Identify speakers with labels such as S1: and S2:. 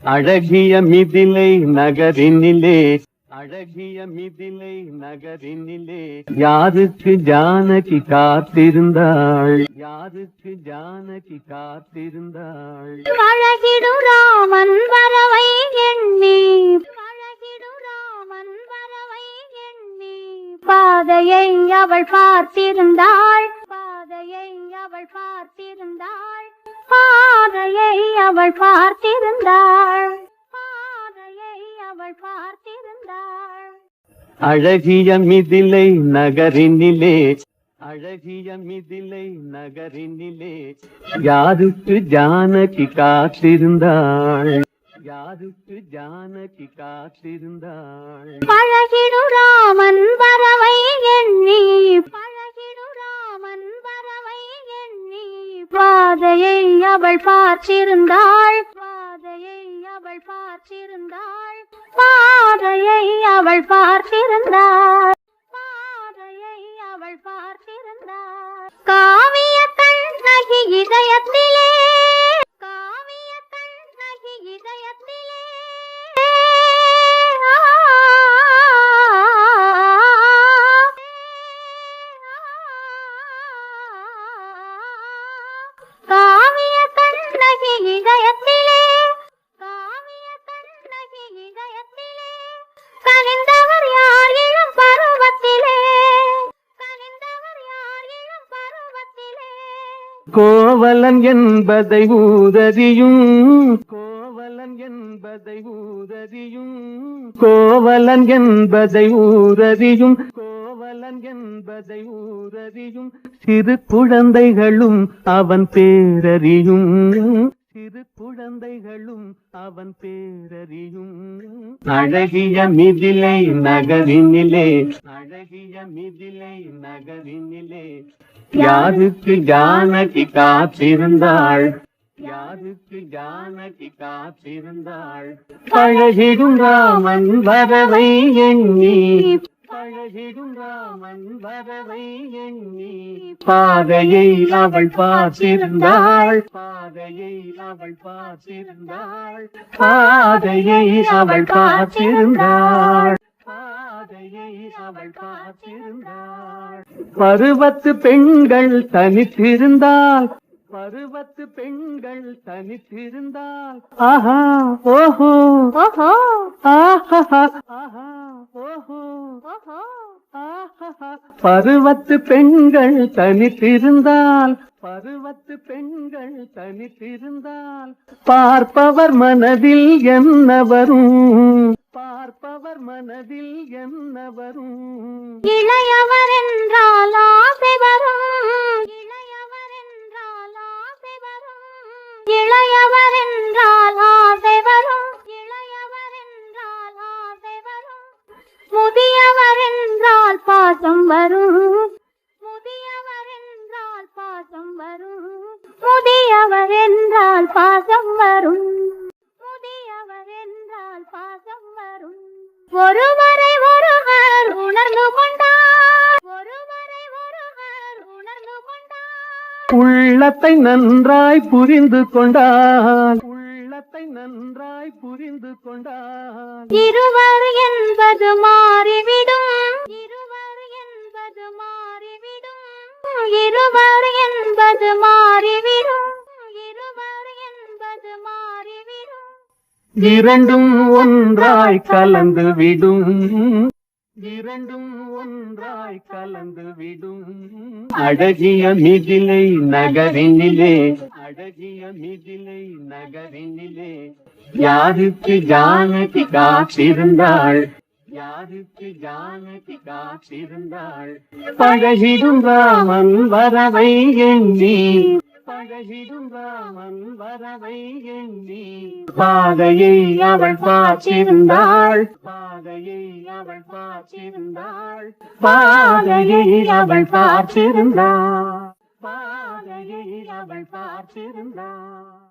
S1: அழகிய மிதிலை நகரினிலே அழகிய மிதிலை நகரினிலே யாருக்கு ஜானகி காத்திருந்தாள் யாருக்கு ஜானகி காத்திருந்தாள்
S2: அழகிடு ராமன் வரவை எண்ணி அழகிடு ராமன் வரவை எண்ணி பாதையை அவள் பார்த்திருந்தாள் பாதையை அவள் பார்த்திருந்தாள் பாதையை அவள் பார்த்திருந்தாள் பாதையை அவள் பார்த்திருந்தாள்
S1: அழகிய மிதிலை நகரினிலே அழகிய மிதிலை நகரினிலே யாருக்கு ஜானகி காத்திருந்தாள் யாருக்கு ஜானகி காத்திருந்தாள்
S2: அழகிடு ராமன் வரவை எண்ணி அழகிடு ராமன் வரவை எண்ணி பாதையை அவள் பார்த்திருந்தாள் பாதையை அவள் பார்த்திருந்தாள் பாதையை அவள் பார்த்திருந்தாள் பாதையை அவள் பார்த்திருந்தாள் காவிய கண்ணகி இதயத்திலே காவிய கண்ணகி இதயத்திலே காவிய கண்ணகி இதயத்திலே காவிய கண்ணகி இதயத்திலே கனிந்தவர் யார் இளம் பருவத்திலே கனிந்தவர் யார் இளம் பருவத்திலே
S1: கோவலன் என்பதை ஊதறியும் கோவலன் என்பதை ஊதறியும் கோவலன் என்பதை ஊதறியும் கோவலன் என்பதை ஊதறியும் சிறு குழந்தைகளும் அவன் பேரறியும் சிறு குழந்தைகளும் அவன் பேரறியும் அழகிய மிதிலை நகரினிலே அழகிய மிதிலை நகரினிலே யாருக்கு ஜானகி காத்திருந்தாள் யாருக்கு ஜானகி காத்திருந்தாள் பழகிடும் ராமன் வரவை எண்ணி பழகிடும் ராமன் வரவை எண்ணி பாதையை அவள் பார்த்திருந்தாள் பாதையை அவள் பார்த்திருந்தாள் பாதையை அவள் பார்த்திருந்தாள் பாதையை அவள் பார்த்திருந்தாள் பருவத்து பெண்கள் தனித்திருந்தால் பருவத்து பெண்கள் தனித்திருந்தால் ஆஹா ஓஹோ
S2: ஓஹோ
S1: ஆஹா ஆஹா ஓஹோ
S2: ஓஹோ
S1: பருவத்து பெண்கள் தனித்திருந்தால் பருவத்து பெண்கள் தனித்திருந்தால் பார்ப்பவர் மனதில் என்ன வரும் பார்ப்பவர் மனதில் என்ன வரும்
S2: இளையவர் என்றால் ஆசை வரும் இளையவர் என்றால் ஆசை வரும் இளையவர் என்றால் ஆசை வரும் இளையவர் என்றால் ஆசை வரும் முதியவர் என்றால் பாசம் வரும் முதியவர் என்றால் பாசம் வரும் முதியவர் என்றால் பாசம் வரும் முதியவர் என்றால் பாசம் வரும் ஒருவரை ஒருவர் உணர்ந்து கொண்டார் ஒருவரை ஒருவர் உணர்ந்து கொண்டார்
S1: உள்ளத்தை நன்றாய் புரிந்து கொண்டால் உள்ளத்தை நன்றாய் புரிந்து கொண்டால்
S2: இருவர் என்பது மாறிவிடும் இருவர் என்பது மாறிவிடும் இருவர் என்பது மாறிவிடும் இருவர் என்பது மாறிவிடும்
S1: இரண்டும் ஒன்றாய் கலந்து விடும் இரண்டும் ஒன்றாய் கலந்து விடும் அழகிய மிதிலை நகரினிலே அழகிய மிதிலை நகரினிலே யாருக்கு ஜானகி காத்திருந்தாள் யாருக்கு ஜானகி காத்திருந்தாள் பழகிடும் ராமன் வரவை எண்ணி பழகிடும் ராமன் வரவை எண்ணி பாதையை அவள் பார்த்திருந்தாள் பாதையை அவள் பார்த்திருந்தாள் பாதையை அவள் பார்த்திருந்தாள் பாதையை அவள் பார்த்திருந்தாள்